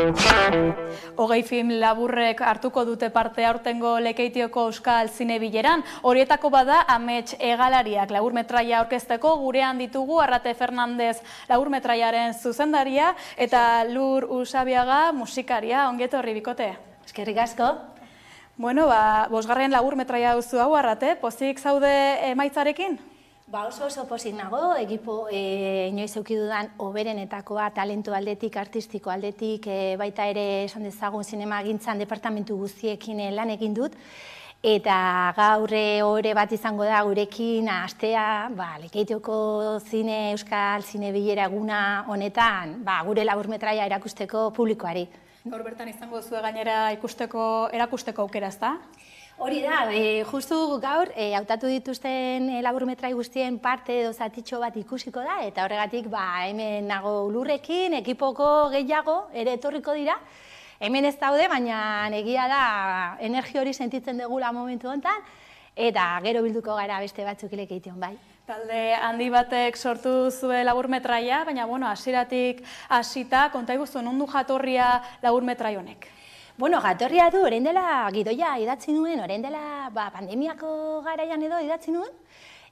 20 film laburrek hartuko dute parte aurtengo Lekeitioko Euskal Zinebileran. Horietako bada Amets Egalariak laburmetraia aurkezteko gurean ditugu Arrate Fernandez laburmetraiaren zuzendaria eta Lur Usabiaga musikaria. Ongetorri bikote. Eskerrik asko. Bueno, 5. laburmetraia duzu hau Arrate, pozik zaude emaitzarekin? Oso pozik nago, ekipo inoiz euki dudan oberenetakoa, talentu aldetik, artistiko aldetik, baita ere esan dezagun zinemagintzan departamentu guztiekin lan egin dut. Eta gaur ore bat izango da gurekin astea, Lekeitioko Euskal Zinebilera eguna honetan, gure laburmetraia erakusteko publikoari. Gaur bertan izango zuen gainera erakusteko aukera, ezta? Hori da, justu gaur, hautatu dituzten laburmetrai guztien parte edo zatitxo bat ikusiko da, eta horregatik hemen nago Lurrekin, ekipoko gehiago ere etorriko dira. Hemen ez daude, baina egia da energia hori sentitzen degula momentu honetan, eta gero bilduko gara beste batzuk ilekeiteon, bai. Talde handi batek sortu zuen laburmetraia, baina, hasieratik hasita, konta iguzu, nondu jatorria laburmetrai honek? Jatorria du, orain dela gidoia idatzi nuen, orain dela pandemiako garaian edo idatzi nuen,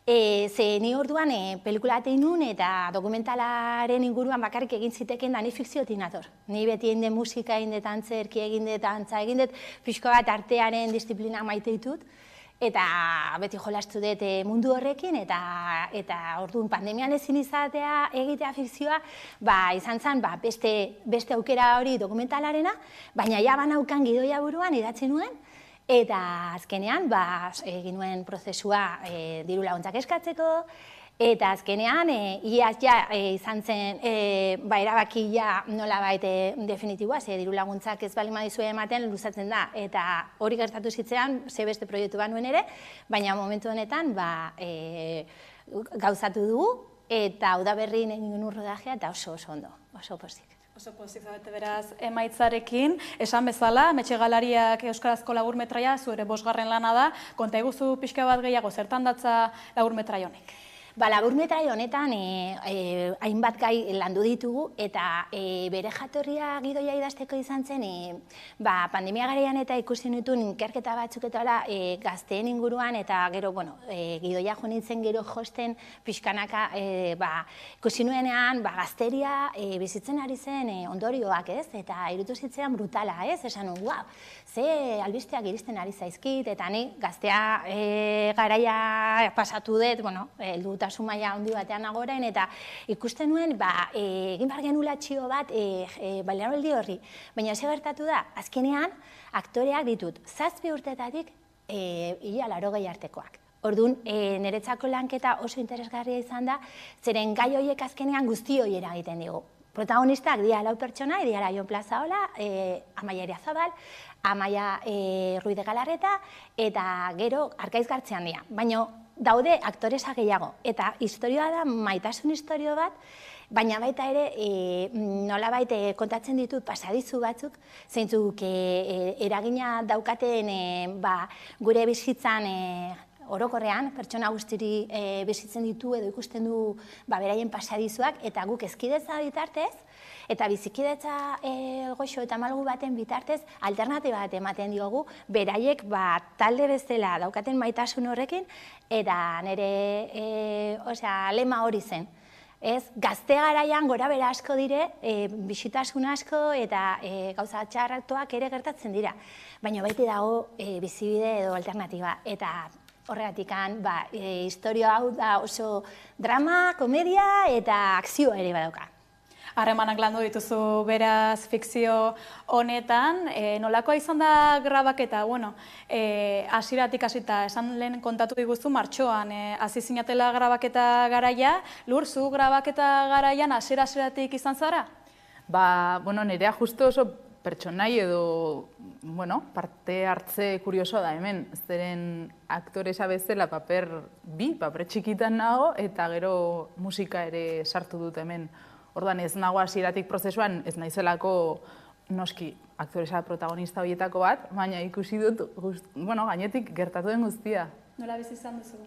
ze ni orduan pelikula egin nuen eta dokumentalaren inguruan bakarrik egin ziteken da ni fikziotik nator. Ni beti egin dut musika, egin dut antzerki, egin dut antza, egin dut pixko bat artearen disiplinak maite ditut, eta beti jolastu dut mundu horrekin, eta orduan pandemian ezin izatea egitea fikzioa, izan zen beste aukera hori dokumentalarena, baina ja banaukan gidoia buruan idatzi nuen, eta azkenean egin nuen prozesua diru laguntzak eskatzeko, eta azkenean iaz izan zen erabaki nolabait definitiboa, ze diru laguntzak ez bali madizue ematen luzatzen da, eta hori gertatu zitzean ze beste proiektu nuen ere, baina momentu honetan gauzatu dugu, eta udaberrin egin nuen rodajea, eta oso ondo, oso pozik. Oso pozik zabete beraz emaitzarekin, esan bezala, Metxe Galariak euskarazko laburmetraia, zuere 5. lana da, konta iguzu pixka bat gehiago, zertan datza laburmetrai honek? Laburmetrai honetan hainbat gai landu ditugu, eta bere jatorria gidoia idazteko izan zen, pandemia garaian eta ikusi nituen ikerketa batzuk eta gazteen inguruan, eta gero, gidoia jo nintzen gero josten pixkanaka, ikusi nuenean gazteria bizitzen ari zen ondorioak, ez? Eta irutu zitzean brutala, ez? Esan nuen, ze albisteak iristen ari zaizkit, eta ni gaztea garaia pasatu dut, heldutasun maila handi batean nagoren, eta ikusten nuen, egin behar genula txio bat baliabaldi horri. Baina ze gertatu da, azkenean, aktoreak ditut, 7 urtetatik ia 80 artekoak. Orduan, niretzako lanketa oso interesgarria izan da, zeren gai horiek azkenean guzti hori eragiten digu. Protagonistak dira 4 pertsona, dira Jon Plazaola, Amaia Eriazabal, Amaia Ruiz de Galarreta, eta gero Arkaiz Gartzean dira. Baina daude aktoresa gehiago, eta historioa da maitasun historio bat, baina baita ere nolabait kontatzen ditut pasadizu batzuk, zeintzuk eragina daukaten gure bizitzan orokorrean, pertsona guztiri bizitzen ditu edo ikusten du beraien pasadizuak, eta guk ezkidetza bitartez, eta bizikidetza goxo eta malgu baten bitartez alternatiba bat ematen diogu, beraiek talde bezala daukaten maitasun horrekin, eta nire lema hori zen. Gazte garaian gora bera asko dire, bisitasun asko eta gauza txarratuak ere gertatzen dira. Baina baite dago bizibide edo alternatiba, eta horregatikan historio hau da oso drama, komedia eta akzioa ere badauka. Harremanak landu dituzu beraz fikzio honetan, nolakoa izan da grabaketa? Hasieratik hasita, esan lehen kontatu diguzu martxoan, hasi zinatela grabaketa garaia, Lur, zu grabaketa garaian hasieratik izan zara? Nerea justu oso pertsonai edo parte hartze kurioso da hemen. Zeren aktoresa bezala paper txikitan nago, eta gero musika ere sartu dut hemen. Orduan ez nago hasieratik prozesuan, ez naizelako noski aktoresa protagonista horietako bat, baina ikusi dut, gainetik gertatu den guztia. Nola bizi izan duzu?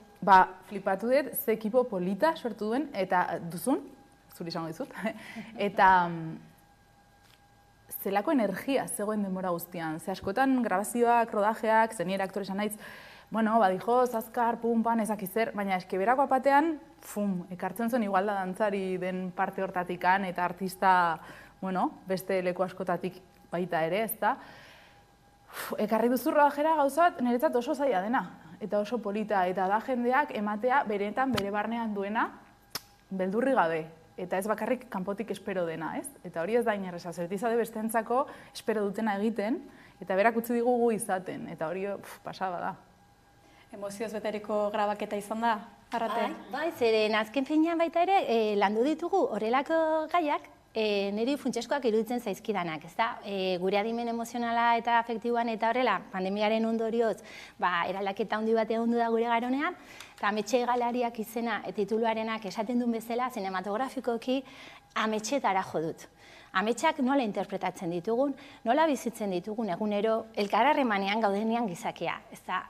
Flipatu dut, ze ekipo polita sortu duen, eta duzun, zuri izango dizut, eta zelako energia zegoen denbora guztian. Ze askotan grabazioak, rodajeak, zeniera aktoresa naiz, badijo, zazkar, pumpan, ezakizer, baina eskeberako apatean, ekartzen zuen igual da dantzari den parte hortatikan, eta artista, beste leku askotatik baita ere, ez da. Ekarri duzu rodajera gauza bat, niretzat oso zaila dena, eta oso polita, eta da jendeak ematea beretan, bere barnean duena, beldurri gabe. Eta ez bakarrik kanpotik espero dena, ez? Eta hori ez da inerreza, zertizade bestentzako espero dutena egiten, eta berak utzi digugu izaten, eta hori pasada da. Emozioz beteriko grabaketa izan da, Arrate? Zeren azken finean baita ere landu ditugu horrelako gaiak, niri funtsezkoak iruditzen zaizkidanak, ez da? Gure adimen emozionala eta afektiboan eta horrela, pandemiaren ondorioz, eraldaketa handi bat egon da gure garonean, eta Metxe Galariak izena tituluarenak esaten duen bezala, zinematografikoki ametxetara jo dut. ametsak nola interpretatzen ditugun, nola bizitzen ditugun egunero elkarharremanean gaudenean gizakia.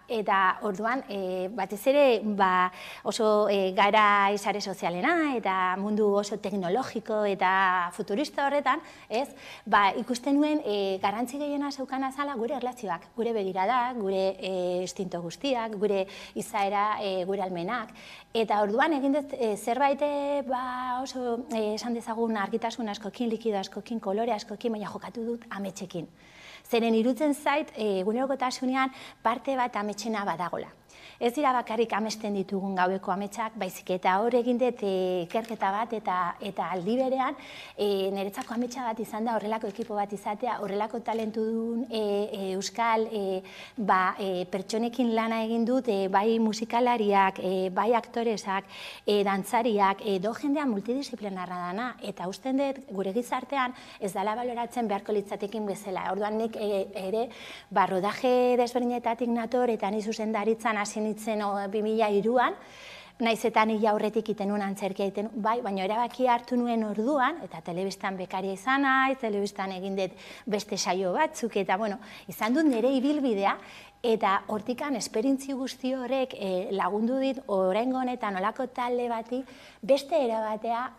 Eta orduan, batez ere oso gara sare sozialena eta mundu oso teknologiko eta futurista horretan, ikusten nuen garrantzi gehiena zeukana zala gure erlazioak, gure begirada, gure instinto guztiak, gure izaera, gure almenak. Eta orduan egin dut zerbait oso esan dezagun argitasun askokin, likido askokin, kolore askokin, baina jokatu dut ametsekin. Zeren irutzen zait, egunerokotasunean parte bat ametsena badagola. Ez dira bakarrik amesten ditugun gaueko ametsak, baizik eta hor egin dut ikerketa bat eta aldi berean niretzako ametsa bat izan da horrelako ekipo bat izatea, horrelako talentudun euskal pertsonekin lana egin dut, bai musikalariak, bai aktoresak, dantzariak, edo jendea multidisciplinarra dana, eta usten dut gure gizartean ez dela baloratzen beharko litzatekin bezala. Orduan nik ere rodaje desberdinetatik nator eta ni zuzendaritzan hasi nintzen 2003an, naiz eta nila aurretik iten nuen antzerkia iten, baina erabaki hartu nuen orduan, eta telebistan bekaria izan naiz, telebistan egin dut beste saio batzuk, eta izan dut nire ibilbidea, eta hortikan esperintzi guzti horrek lagundu dit oraingo honetan olako talde bati beste erabatea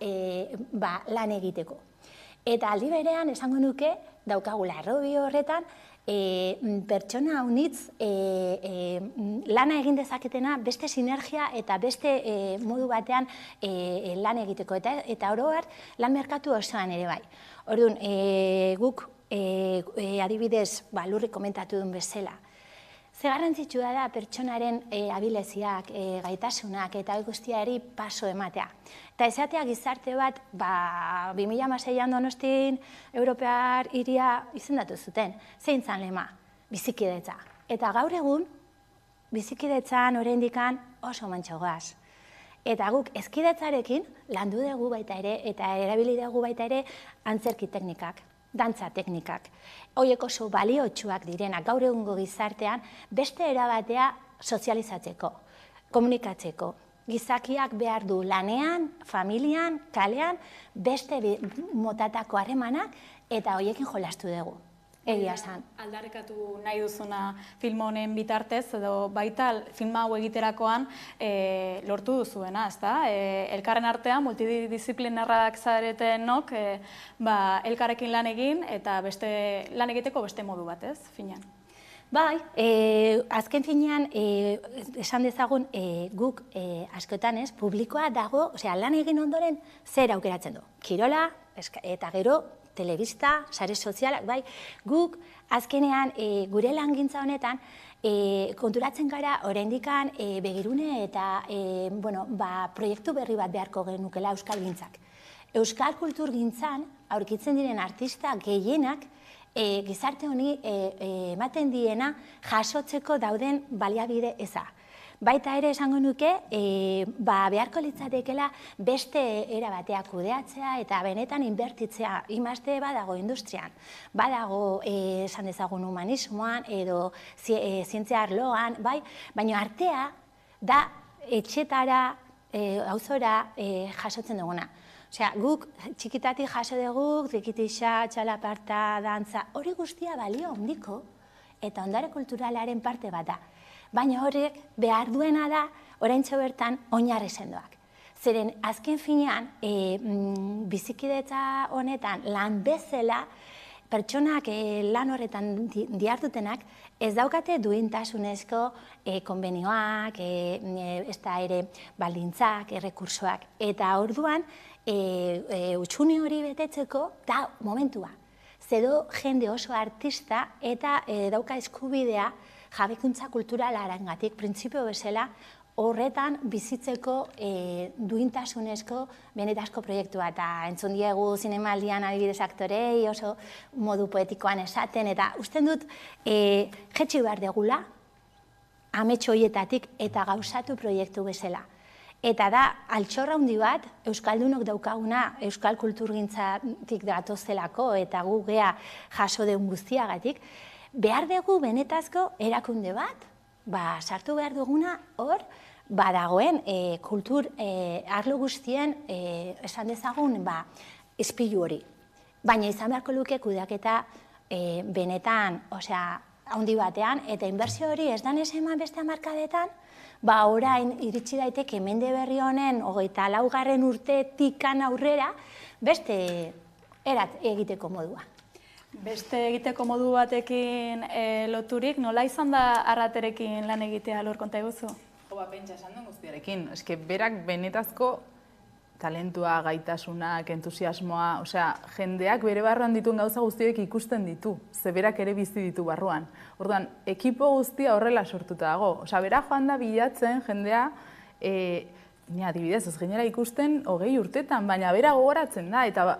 lan egiteko. Eta aldi berean esango nuke daukagula errobi horretan pertsona haunitz lana egin dezaketena beste sinergia eta beste modu batean lan egiteko. Eta oroar lan merkatu osoan ere bai. Orduan, guk adibidez Lurri komentatu duen bezala. Ze garrantzitsua da pertsonaren abileziak, gaitasunak eta guztiari paso ematea. Eta esatea gizarte bat, 2006an Donostin Europear hiria izendatu zuten. Zein zan lema? Bizikidetza. Eta gaur egun, bizikidetzan oraindikan oso mantso goaz. Eta guk ezkidetzarekin landu dugu baita ere, eta erabili dugu baita ere antzerki teknikak, dantza teknikak. Horiek oso baliotsuak direnak gaur egungo gizartean beste erabatea sozializatzeko, komunikatzeko. Gizakiak behar du lanean, familian, kalean, beste motatako harremanak eta horiekin jolastu dugu. Egia esan. Aldarrikatu nahi duzuna film honen bitartez, edo baita film hau egiterakoan lortu duzuena, ezta? Elkarren artean, multidisciplinarrak zaretenok, elkarrekin lan egin eta lan egiteko beste modu bat, ez? Finean. Bai, azken finean, esan dezagun guk askotan ez, publikoa dago, lan egin ondoren zer aukeratzen du. Kirola eta gero, telebista, sare sozialak, bai, guk azkenean gure langintza honetan konturatzen gara oraindikan begirune eta proiektu berri bat beharko genukela euskal gintzak. Euskal kultur gintzan aurkitzen diren artista gehienak gizarte honi ematen diena jasotzeko dauden baliabide eza. Baita ere esango nuke, beharko litzatekela beste erabatea kudeatzea eta benetan inbertitzea. Imazte badago industrian, badago esan dezagun humanismoan edo zientzia arloan, baina artea da etxetara, auzora jasotzen duguna. Osea, guk txikitatik jaso dugu, trikitixa, txalaparta, dantza, hori guztia balio handiko eta ondare kulturalaren parte bat da. Baina horrek behar duena da oraintxe bertan oinarri sendoak. Zeren azken finean bizikidetza honetan lan bezala pertsonak lan horretan dihardutenak ez daukate duintasunezko konbenioak, ez da ere baldintzak, errekursoak. Eta orduan utxune hori betetzeko da momentua. Zedo jende oso artista eta dauka eskubidea jabekuntza kulturalarengatik printzipio bezala horretan bizitzeko duintasunezko benetazko proiektua. Eta entzun diegu zinemaldian adibidez aktorei oso modu poetikoan esaten, eta usten dut jetxi behar degula amets horietatik eta gauzatu proiektu bezala. Eta da, altxorra handi bat, euskaldunok daukaguna euskal kulturgintzatik datozelako eta gu gea jaso deun guztiagatik, behar dugu benetazko erakunde bat, sartu behar duguna hor, badagoen kultur arlo guztien esan dezagun ispilu hori. baina izan beharko luke kudeaketa benetan, handi batean, eta inbertsio hori ez danez eman beste hamarkadetan, orain iritsi daiteke mende berri honen 24. urtetik aurrera beste erat egiteko modua. Beste egiteko modu batekin loturik, nola izan da Arraterekin lan egitea, Lur, konta eguzu? Pentsa esan duen guztiarekin. Berak benetazko talentua, gaitasunak, entusiasmoa, jendeak bere barruan dituen gauza guztiek ikusten ditu, ze berak ere bizi ditu barruan. Orduan, ekipo guztia horrela sortuta dago. Bera joan da bilatzen jendea, adibidez, ez gainera ikusten 20 urtetan, baina bera gogoratzen da, eta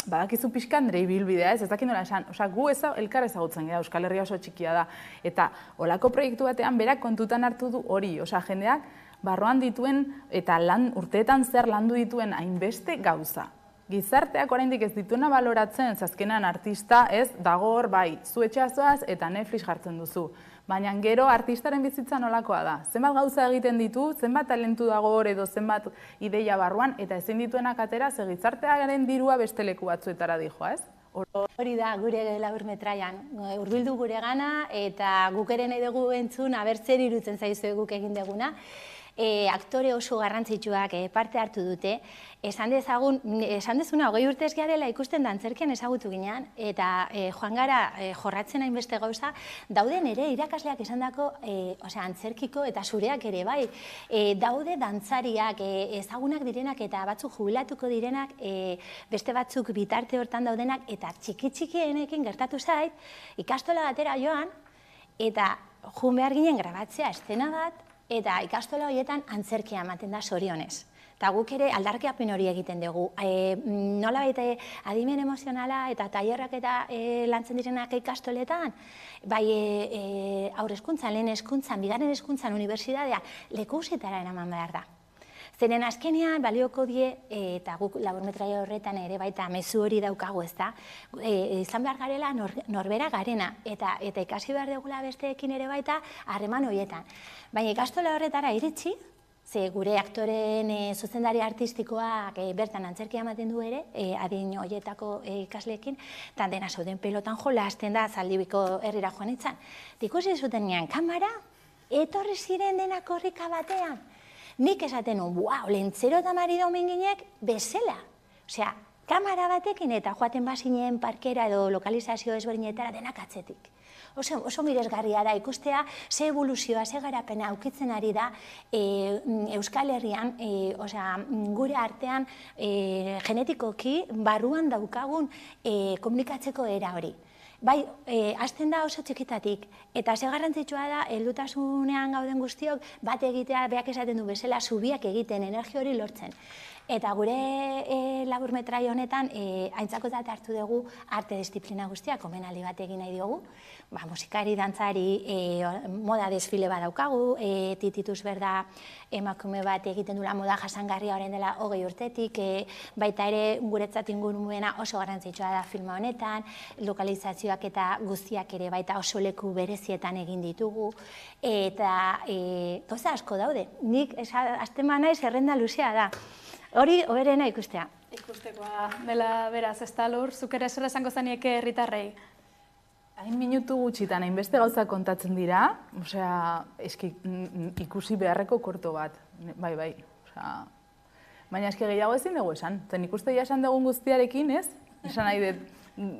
badakizu pixkan nire ibilbidea, ez dakit nola esan, gu elkar ezagutzen gara, Euskal Herria oso txikia da, eta olako proiektu batean berak kontutan hartu du hori, jendeak barruan dituen eta urteetan zer landu dituen hainbeste gauza. Gizarteak oraindik ez dituena baloratzen, azkenan artista ez dagor, zu etxeazoaz eta Netflix jartzen duzu. Baina gero artistaren bizitza nolakoa da. Zenbat gauza egiten ditu, zenbat talentu dago hor edo zenbat ideia barruan, eta ezin dituenak atera, ze gizartearen dirua beste leku batzuetara dijoa, ez? Hori da, gure Laburmetraian. Hurbildu gure gana, eta guk ere nahi dugu entzun, zer irutzen zaizu guk egin duguna. Aktore oso garrantzitsuak parte hartu dute. Esan dezuna, 20 urtez garela ikusten da antzerkian ezagutu ginean, eta joan gara jorratzen hainbeste gauza, dauden ere irakasleak esandako antzerkiko eta zureak ere bai. Daude dantzariak, ezagunak direnak eta batzuk jubilatuko direnak, beste batzuk bitarte hortan daudenak, eta txiki-txikienekin gertatu zait, ikastola batera joan, eta joan behar ginen grabatzea eszena bat, eta ikastola horietan antzerkia ematen da zorionez. Eta guk ere aldarrikapen hori egiten dugu. Nola baita adimen emozionala eta tailerrak eta lantzen direnak ikastoletan, bai haur hezkuntzan, lehen hezkuntzan, bigarren hezkuntzan, unibertsitatea, leku guztietara eraman behar da. Zeren azkenean balioko die, eta guk Laburmetraia horretan ere baita mezu hori daukagu, ez da, izan behar garela norbera garena, eta ikasi behar dugula besteekin ere baita harreman horietan. Baina ikastola horretara iritsi, ze gure aktoren zuzendari artistikoak bertan antzerkia ematen du ere, adin horietako ikasleekin, eta dena zauden pelotan jola hasten da zaldibiko herrira joan itzan. Ikusi zuten nian kamara, etorri ziren denak korrika batean. Nik esaten nuen, lentzero eta mari daumen ginek bezala. Osea, kamara batekin eta joaten bazinen parkera edo lokalizazio ezberdinetara denak atzetik. Oso miresgarria da ikustea, ze evoluzioa, ze garapena aukitzen ari da Euskal Herrian, gure artean genetikoki barruan daukagun komunikatzeko era hori. Bai, hasten da oso txikitatik, eta ze garrantzitsua da, heldutasunean gauden guztiok, bat egitea, beak esaten du bezala, zubiak egiten, energia hori lortzen. Eta gure Laburmetrai honetan, aintzakotzat hartu dugu arte disiplina guztiak, omenaldi bat egin nahi diogu, musikari, dantzari, moda desfile bat daukagu, titituz berda emakume bat egiten dula moda jasangarria orain dela 20 urtetik, baita ere guretzat ingurumena oso garrantzitsua da filma honetan, lokalizazioak eta guztiak ere baita oso leku berezietan egin ditugu, eta gauza asko daude. Nik azten naiz zerrenda luzea da. Hori hoberena ikustea. Ikustekoa dela beraz, ez da Lur, zuk ere zer esango zanieke herritarrei? Hain minutu gutxitan, hainbeste gauza kontatzen dira, ikusi beharreko korto bat, bai. Baina eski gehiago ezin dugu esan, zen ikuste esan dugun guztiarekin, ez? Esan nahi dut,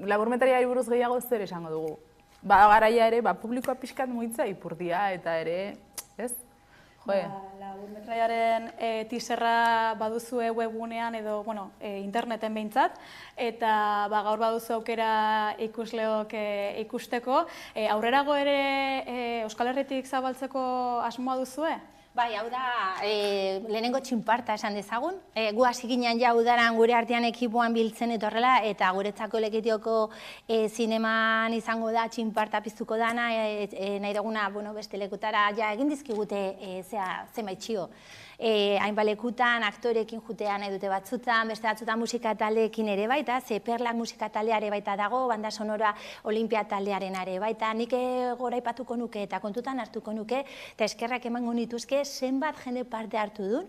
Laburmetraiari buruz gehiago zer esango dugu. Garaia ere, publikoa pixkat muitza ipurdia eta ere, ez? Laburmetraiaren teaserra baduzue webgunean edo interneten behintzat, eta gaur baduzu aukera ikusleok ikusteko. Aurrerago ere Euskal Herritik zabaltzeko asmoa duzue? Bai, hau da, lehenengo txinparta esan dezagun. Gu hasi ginen ja udaran gure artean ekipoan biltzen etorrela, eta guretzako Lekitioko zineman izango da txinparta piztuko dana, nahi duguna beste lekutara ja egin dizkigute zenbait txio. Hainbat lekutan, aktorekin jutean nahi dute batzutan, beste batzutan musika taldeekin ere baita, ze Perlak musika taldeare baita dago, banda sonora Olimpia taldearen are baita, nik goraipatuko nuke eta kontutan hartuko nuke, eta eskerrak emango nituzke zenbat jende parte hartu duen,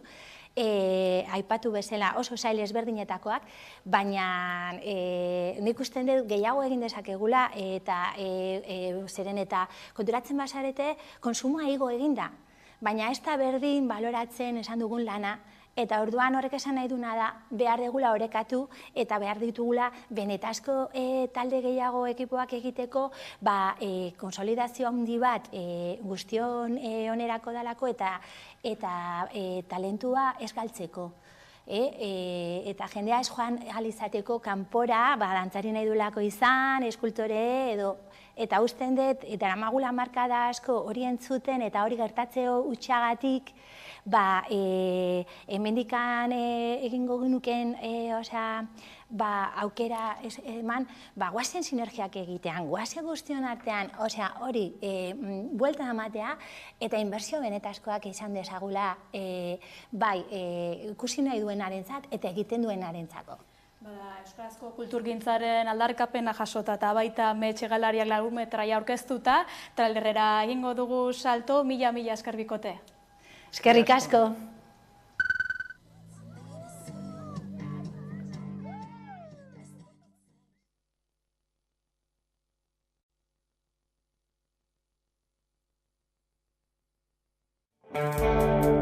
aipatu bezala oso sail ezberdinetakoak, baina nik usten dut gehiago egin dezakegula eta zeren eta konturatzen bazarete konsumoa igo eginda, baina ez da berdin baloratzen esan dugun lana, eta orduan horrek esan nahi duna da behar degula orekatu eta behar ditugula benetazko talde gehiago ekipoak egiteko konsolidazio handi bat guztion onerako dalako eta talentua ez galtzeko. Eta jendea ez joan izateko kanpora, dantzari nahi duelako izan, eskultore edo, eta usten dut, eta eramagula markada asko hori entzuten eta hori gertatzeo utxagatik, hemendikan egingo genuken aukera eman, guazen sinergiak egitean, guazen guztion artean, hori buelta ematea eta inbertsio benetazkoak izan dezagula ikusi nahi duenarentzat eta egiten duenarentzako. Euskarazko kulturgintzaren aldarrikapena jasota eta baita Amets Hegalariak laburmetraia aurkeztuta, trailerrera egingo dugu salto, mila esker bikote. Eskerrik asko. Thank you.